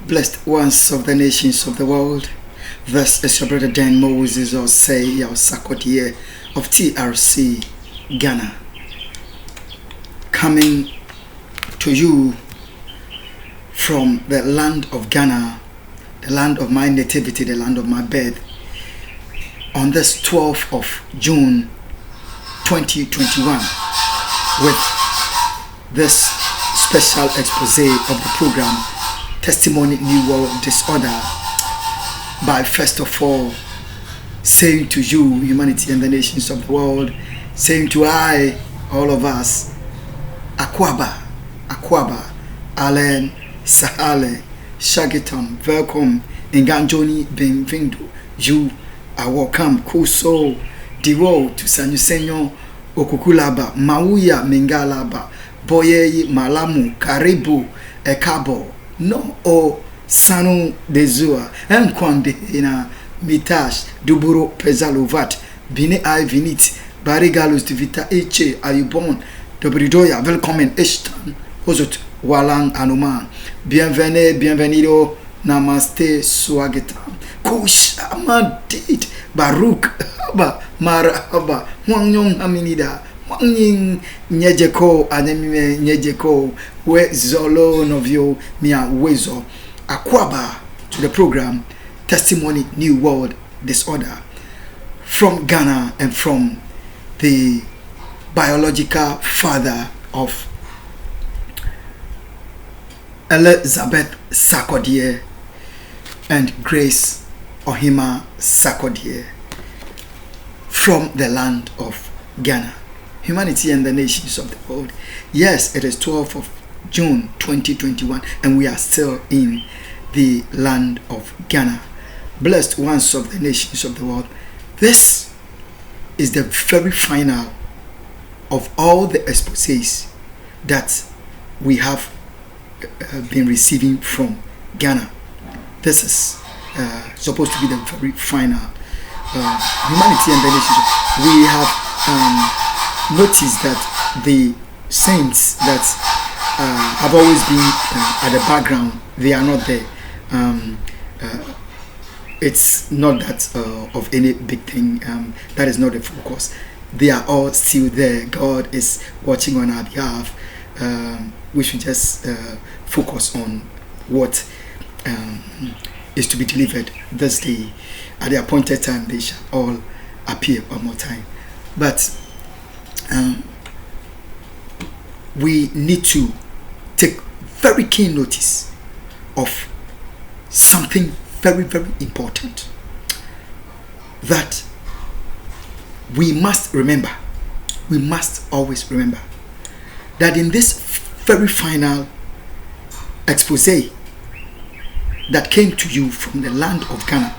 Blessed ones of the nations of the world, this is your brother Dan Moses, or say your Sakotie of TRC Ghana, coming to you from the land of Ghana, the land of my nativity, the land of my birth, on this 12th of June 2021 with this special expose of the program Testimony New World Disorder, by first of all saying to you, humanity and the nations of the world, saying to I, all of us, Akwaba, Alen, Sahale, Shagiton, welcome, Nganjoni, Benvindo, you are welcome, Kuso, Diwo, to Sanyusenyo, Okukulaba, Mauya, Mengalaba, Boye, Malamu, Karibu, Ekabo, no o Sanu de Zua, Enkwande ina Mitash, Duburo Pezalovat, Bine I Vinit, Barigalus Divita Eche, Ayubon, Dobridoya, welcome Eshtan, Hozut, Walang Anuman, bienvenido, Namaste, Swagetam, Kush, Amadit, Baruch, Haba, Marahaba, Wanyong Aminida, Wanying Nyejeko, Aneme Nyejeko, we Zolo Novio, Mia Wezo, Akwaba, to the program Testimony New World Disorder, from Ghana and from the biological father of Elizabeth Sarkodie and Grace Ohima Sarkodie, from the land of Ghana, humanity and the nations of the world. Yes, it is 12th of June 2021 and we are still in the land of Ghana. Blessed ones of the nations of the world, this is the very final of all the exposés that we have been receiving from Ghana. This is supposed to be the very final humanity and the nations. We have noticed that the saints that have always been at the background, they are not there. It's not that of any big thing. That is not the focus. They are all still there. God is watching on our behalf. We should just focus on what is to be delivered this day. At the appointed time, they shall all appear one more time. But we need to take very keen notice of something very, very important that we must remember. We must always remember that in this very final expose that came to you from the land of Ghana,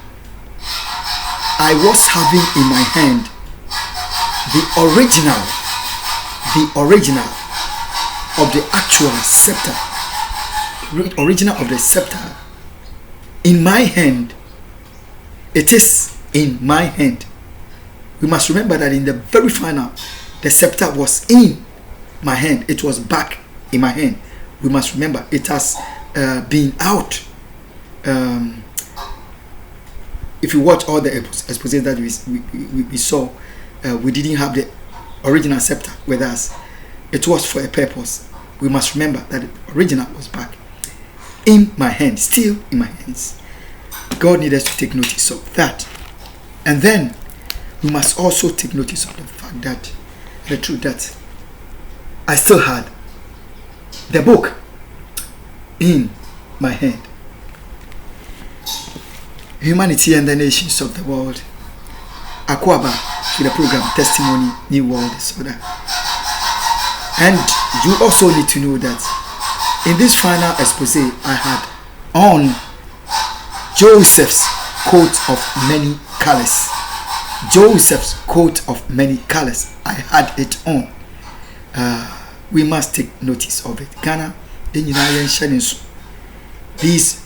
I was having in my hand the original of the actual scepter, original of the scepter in my hand. It is in my hand. We must remember that in the very final, the scepter was in my hand. It was back in my hand. We must remember it has been out. If you watch all the exposés that we saw, we didn't have the original scepter with us. It was for a purpose. We must remember that the original was back in my hand, still in my hands. God needs us to take notice of that. And then we must also take notice of the fact that, the truth that I still had the book in my hand. Humanity and the nations of the world, Akwaba, to the program Testimony New World Disorder. And you also need to know that in this final expose I had on Joseph's coat of many colors. Joseph's coat of many colors. I had it on. We must take notice of it. Ghana, these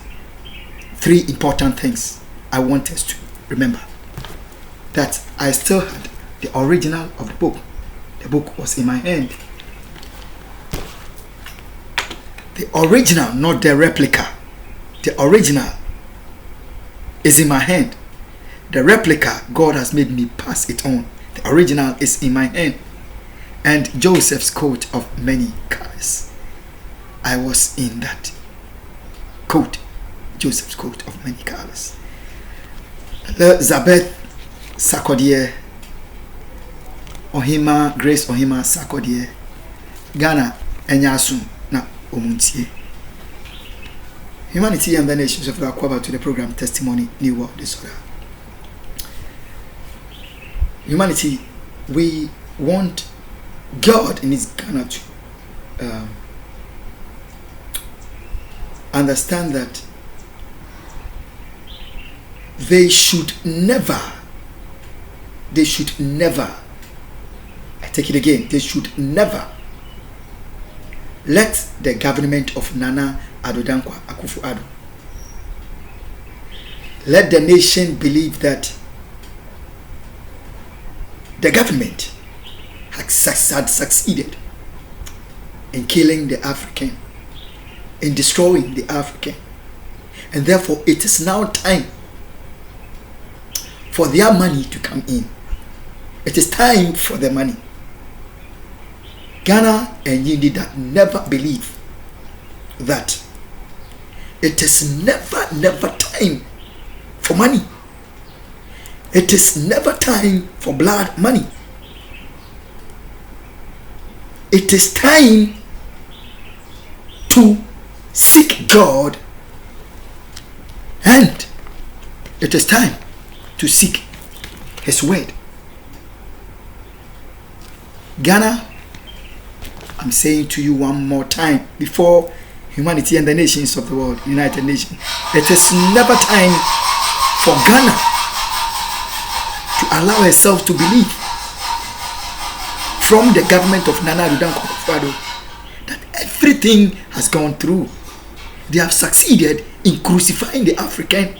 three important things I want us to remember. That I still had the original of the book. The book was in my hand. The original, not the replica. The original is in my hand. The replica, God has made me pass it on. The original is in my hand. And Joseph's coat of many colors. I was in that coat. Joseph's coat of many colors. Elizabeth Sarkodie, Ohima, Grace Ohima Sarkodie, Ghana, Enyasun, na Omuntie. Humanity and the Nations of the Aquaba to the program Testimony, New World Disorder. Humanity, we want God in His Ghana to understand that they should never, I take it again, they should never let the government of Nana Addo Akufo Addo, let the nation believe that the government had succeeded in killing the African, in destroying the African, and therefore it is now time for their money to come in. It is time for the money. Ghana and Yindi that never believe that it is never time for money. It is never time for blood money. It is time to seek God, and it is time to seek His word. Ghana, I'm saying to you one more time before humanity and the nations of the world, United Nations, it is never time for Ghana to allow herself to believe from the government of Nana Addo Akufo that everything has gone through. They have succeeded in crucifying the African,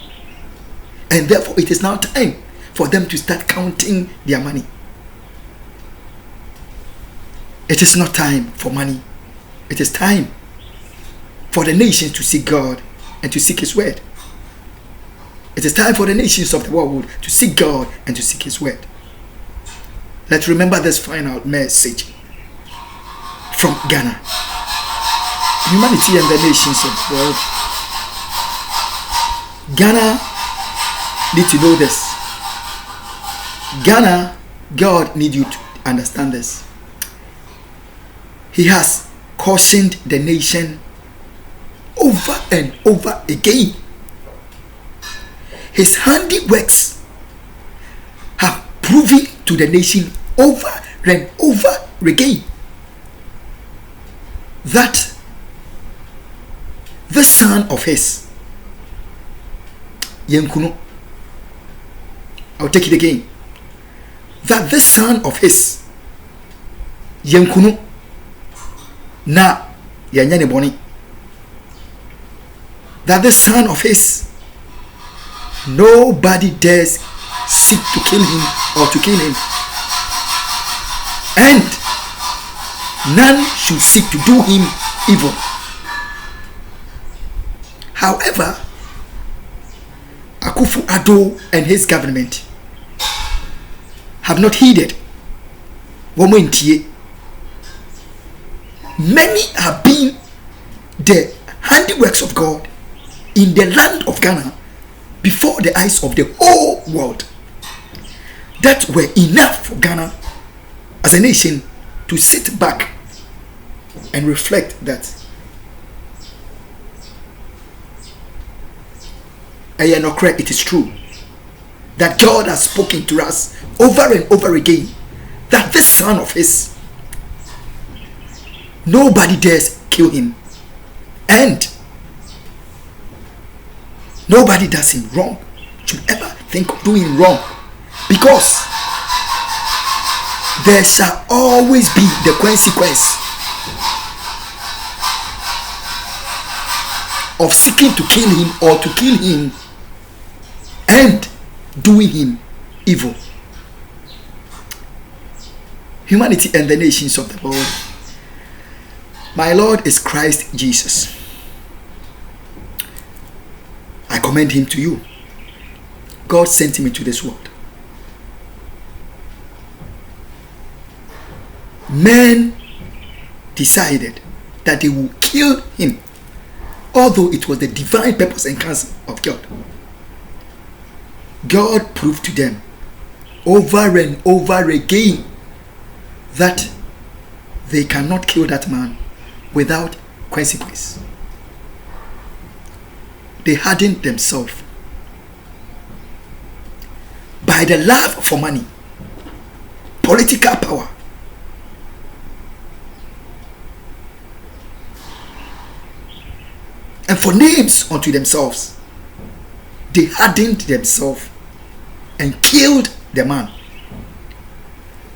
and therefore it is now time for them to start counting their money. It is not time for money. It is time for the nations to seek God and to seek His word. It is time for the nations of the world to seek God and to seek His word. Let's remember this final message from Ghana. Humanity and the nations of the world. Ghana need to know this. Ghana, God need you to understand this. He has cautioned the nation over and over again. His handiworks have proven to the nation over and over again that the son of his, Yenkuno, I'll take it again, that the son of his, Yenkuno, na Yanyane Boni, that the son of his, nobody dares seek to kill him or to kill him, and none should seek to do him evil. However, Akufo Addo and his government have not heeded. Many have been the handiworks of God in the land of Ghana before the eyes of the whole world that were enough for Ghana as a nation to sit back and reflect that it is true that God has spoken to us over and over again that this son of his, nobody dares kill him, and nobody does him wrong, should ever think of doing wrong, because there shall always be the consequence of seeking to kill him or to kill him and doing him evil. Humanity and the nations of the world. My Lord is Christ Jesus. commend him to you. God sent him into this world. Men decided that they would kill him, although it was the divine purpose and counsel of God. God proved to them over and over again that they cannot kill that man without consequence. They hardened themselves by the love for money, political power, and for names unto themselves. They hardened themselves and killed the man.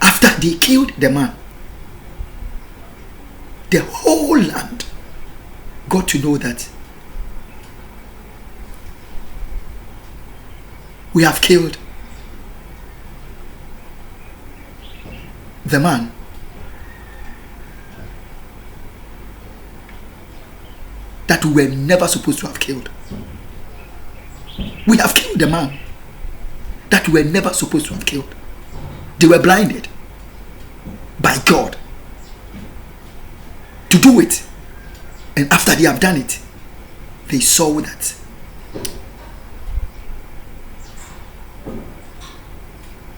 After they killed the man, the whole land got to know that we have killed the man that we were never supposed to have killed. We have killed the man that we were never supposed to have killed. They were blinded by God to do it. And after they have done it, they saw that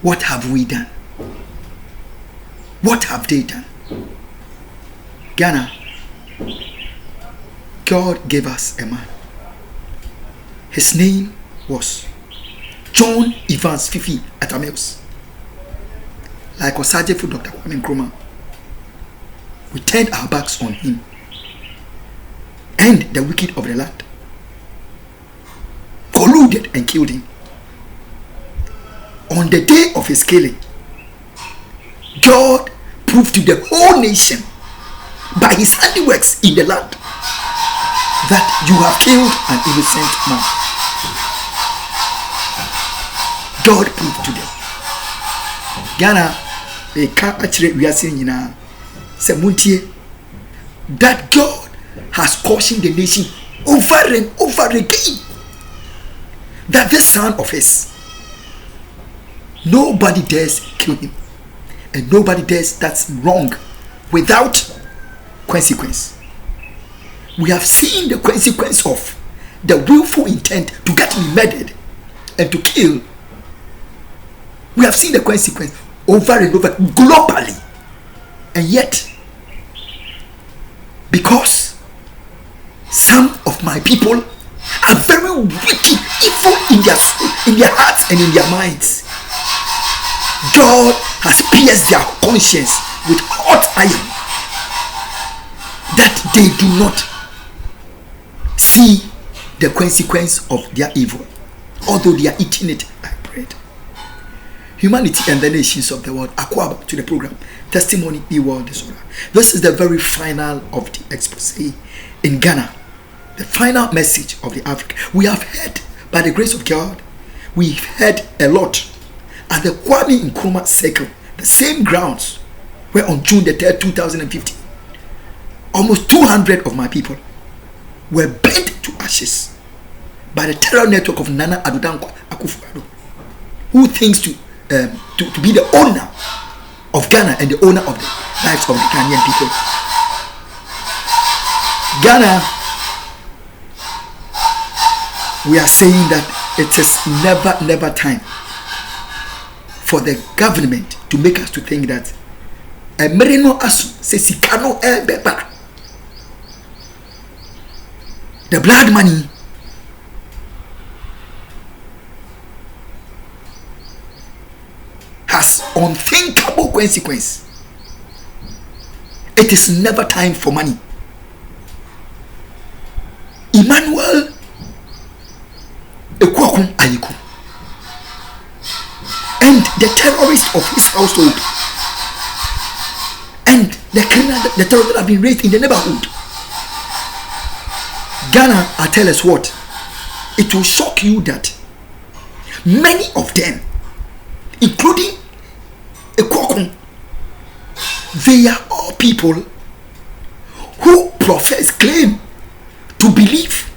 what have we done? What have they done? Ghana, God gave us a man. His name was John Evans Fifi Atameus. Like Osaje for Dr. Kwame Nkrumah, we turned our backs on him and the wicked of the land, colluded and killed him. On the day of his killing, God proved to the whole nation by his handiworks in the land that you have killed an innocent man. God proved to them. Ghana, they can't actually we are saying that God has cautioned the nation over and over again that this son of his, nobody dares kill him, and nobody dares that's wrong without consequence. We have seen the consequence of the willful intent to get me murdered and to kill. We have seen the consequence over and over globally, and yet because some of my people are very wicked, evil in their hearts and in their minds, God has pierced their conscience with hot iron that they do not see the consequence of their evil, although they are eating it like bread. Humanity and the nations of the world. Akwa to the program Testimony E-World Disorder. This is the very final of the expose in Ghana. The final message of the Africa. We have heard, by the grace of God, we've heard a lot at the Kwame Nkrumah circle, the same grounds where on June the 3rd, 2015, almost 200 of my people were burnt to ashes by the terror network of Nana Addo Akufo, who thinks to be the owner of Ghana and the owner of the lives of the Ghanaian people. Ghana, we are saying that it is never time for the government to make us to think that a merino asu says he cannot beba. The blood money has unthinkable consequence. It is never time for money. Emmanuel Ekwakun Ayiku and the terrorists of his household and the terrorists that have been raised in the neighborhood. Ghana, I tell us what, it will shock you that many of them, including Ekwakun, they are all people who claim to believe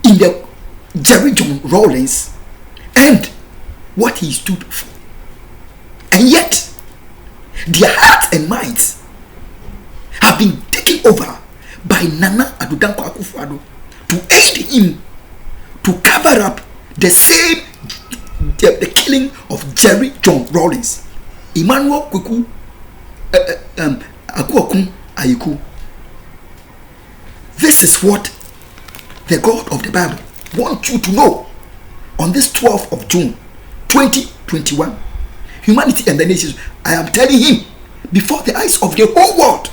in the Jerry John Rawlings and what he stood for. And yet, their hearts and minds have been taken over by Nana Addo Akufo to aid him to cover up the same the killing of Jerry John Rawlings, Emmanuel Kuku, Akuokun Ayiku. This is what the God of the Bible wants you to know on this 12th of June 2021. Humanity and the nations, I am telling him before the eyes of the whole world.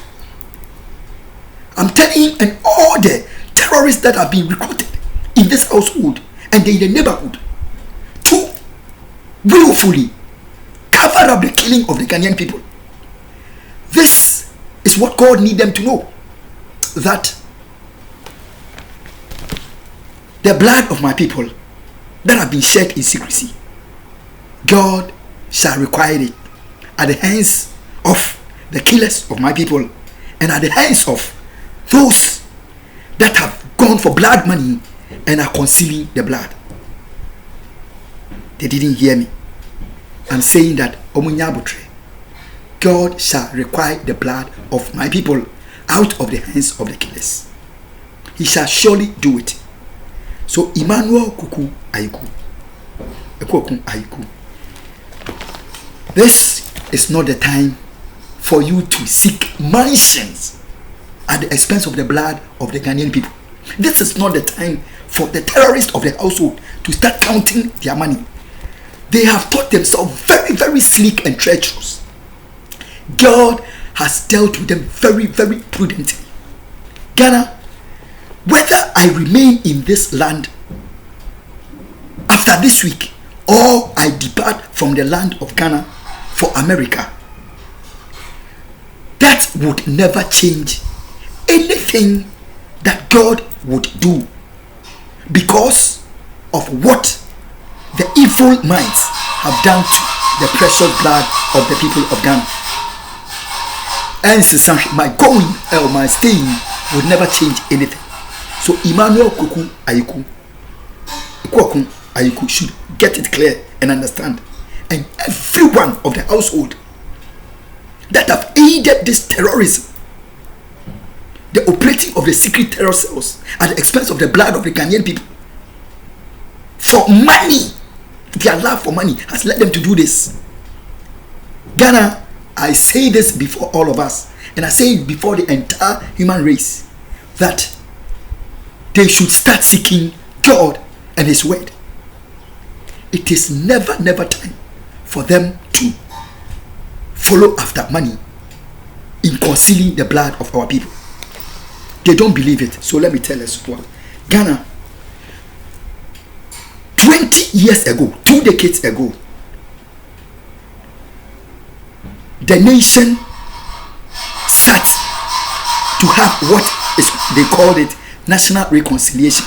I'm telling him and all the terrorists that have been recruited in this household and in the neighborhood to willfully cover up the killing of the Ghanaian people. This is what God needs them to know, that the blood of my people that have been shed in secrecy, God shall require it at the hands of the killers of my people and at the hands of those that have gone for blood money and are concealing the blood. They didn't hear me. I'm saying that God shall require the blood of my people out of the hands of the killers. He shall surely do it. So Emmanuel Kuku Ayiku, Akuokun Ayiku, this is not the time for you to seek mansions at the expense of the blood of the Ghanaian people. This is not the time for the terrorists of the household to start counting their money. They have taught themselves very, very sleek and treacherous. God has dealt with them very, very prudently. Ghana, whether I remain in this land after this week or I depart from the land of Ghana for America, that would never change anything that God would do because of what the evil minds have done to the precious blood of the people of Ghana. And since my going or my staying would never change anything. So Emmanuel Kuku Ayiku, Akuokun Ayiku should get it clear and understand. And everyone of the household that have aided this terrorism, the operating of the secret terror cells at the expense of the blood of the Ghanaian people, for money, their love for money has led them to do this. Ghana, I say this before all of us, and I say it before the entire human race, that they should start seeking God and His word. It is never, never time for them to follow after money in concealing the blood of our people. They don't believe it. So let me tell us what. Ghana, 20 years ago, 2 decades ago, the nation sat to have what is, they called it, national reconciliation,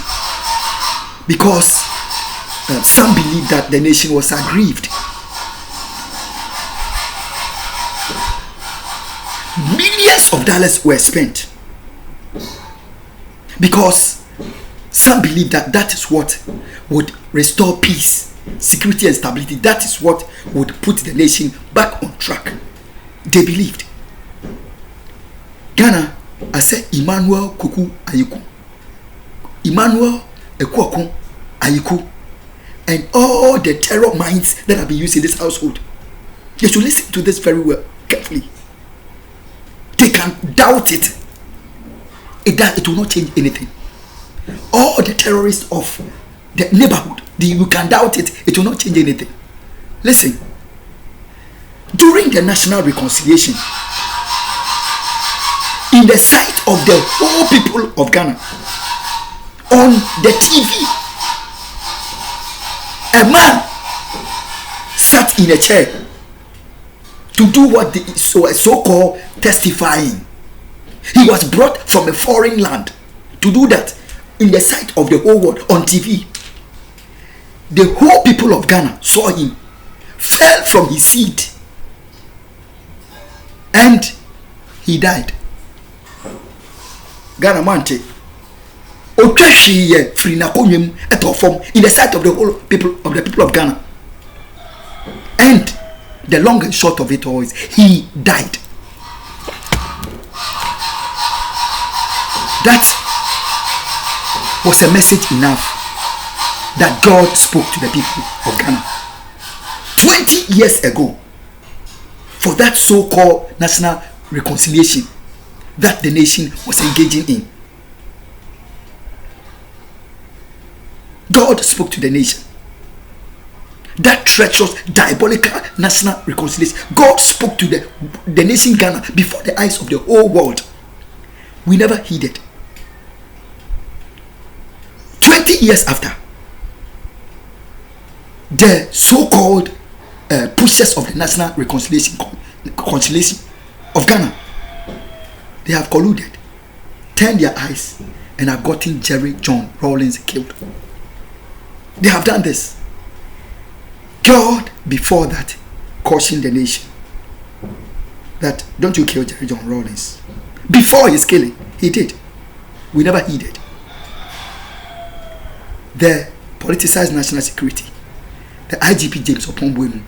because some believe that the nation was aggrieved. Millions of dollars were spent because some believe that that is what would restore peace, security and stability. That is what would put the nation back on track. They believed. Ghana, I said Emmanuel Kuku Ayiku, Emmanuel Akuokun Ayiku, and all the terror minds that have been used in this household. They should listen to this very well, carefully. They can doubt it. It will not change anything. All the terrorists of the neighborhood, you can doubt it. It will not change anything. Listen. During the national reconciliation, in the sight of the whole people of Ghana, on the TV, a man sat in a chair to do what the so-called testifying. He was brought from a foreign land to do that in the sight of the whole world on TV. The whole people of Ghana saw him, fell from his seat, and he died. Ghana Mante, Otwashi free na konwem etofom in the sight of the whole people of Ghana. And the long and short of it all is he died. That was a message enough that God spoke to the people of Ghana 20 years ago for that so-called national reconciliation that the nation was engaging in. God spoke to the nation. That treacherous, diabolical national reconciliation. God spoke to the nation Ghana before the eyes of the whole world. We never heeded. 20 years after, the so-called pushers of the national reconciliation of Ghana, they have colluded, turned their eyes, and have gotten Jerry John Rawlings killed. They have done this. God, before that, cautioned the nation that don't you kill Jerry John Rawlings. Before his killing, he did. We never heeded. The politicized national security, the IGP James Opombuemu,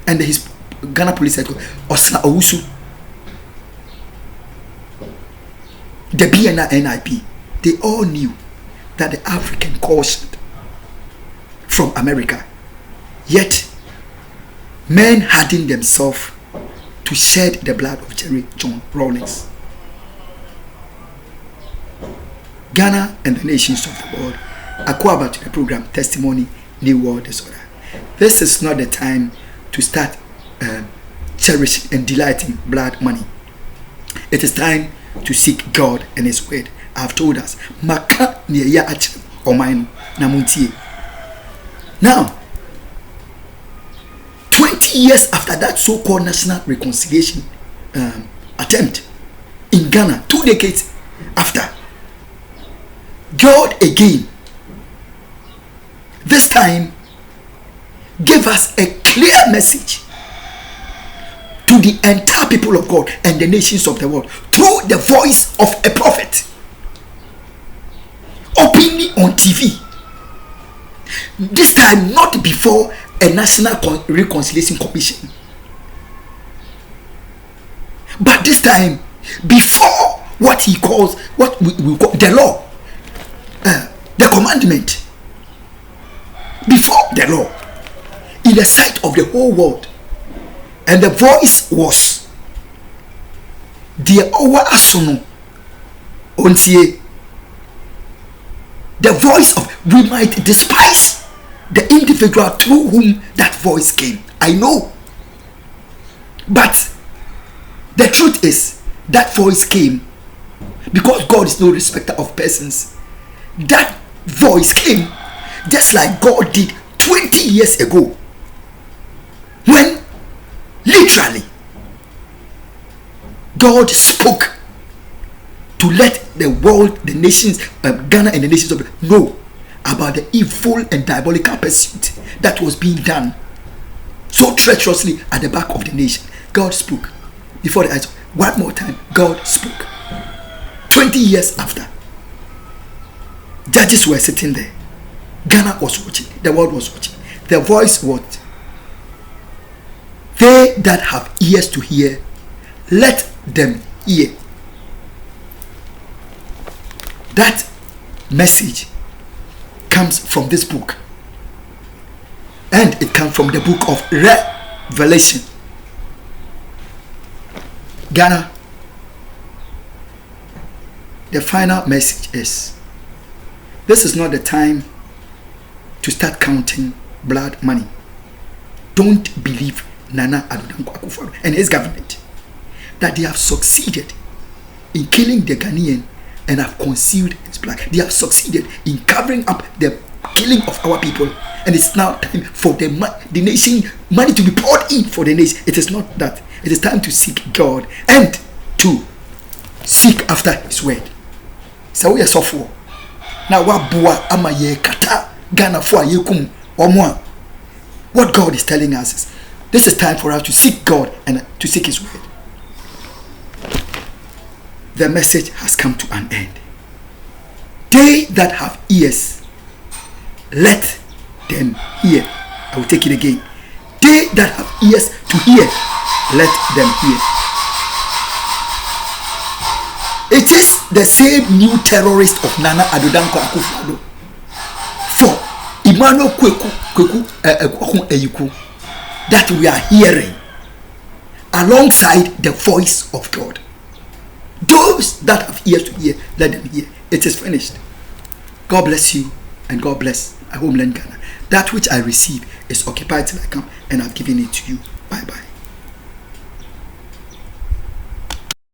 and his Ghana police head Osna Owusu, the BNI NIP, they all knew that the African cautioned from America. Yet, men hardened themselves to shed the blood of Jerry John Rawlings. Ghana and the nations of the world acquire to the program Testimony New World Disorder. This is not the time to start cherishing and delighting blood money. It is time to seek God and His Word. I have told us. Maka niya ach omaino na muntie. Now, 20 years after that so-called national reconciliation attempt in Ghana, 2 decades after, God again, this time, gave us a clear message to the entire people of God and the nations of the world through the voice of a prophet, openly on TV. This time, not before a national reconciliation commission, but this time before what he calls, what we call the law, the commandment, before the law, in the sight of the whole world. And the voice was, "Dear Owa Asono Ontie." The voice of, we might despise the individual through whom that voice came. I know. But the truth is, that voice came because God is no respecter of persons. That voice came just like God did 20 years ago, when literally God spoke to let the world, the nations, Ghana and the nations of the know about the evil and diabolical pursuit that was being done so treacherously at the back of the nation. God spoke before the eyes. One more time, God spoke. 20 years after, judges were sitting there. Ghana was watching. The world was watching. The voice was, "They that have ears to hear, let them hear." That message comes from this book, and it comes from the book of Revelation. Ghana, the final message is, this is not the time to start counting blood money. Don't believe Nana Addo Akufo and his government that they have succeeded in killing the Ghanaian and have concealed his blood. They have succeeded in covering up the killing of our people, and it's now time for the nation, money to be poured in for the nation. It is not that. It is time to seek God and to seek after His word. So we are suffering. Now what boa amaye kata Ghana for yekum omwa. What God is telling us is, this is time for us to seek God and to seek His word. The message has come to an end. They that have ears, let them hear. I will take it again. They that have ears to hear, let them hear. It is the same new terrorist of Nana Addo Akufo for Emmanuel Kweku that we are hearing alongside the voice of God. Those that have ears to hear, let them hear. It is finished. God bless you and God bless Homeland Ghana. That which I receive is occupied till I come, and I've given it to you. Bye bye.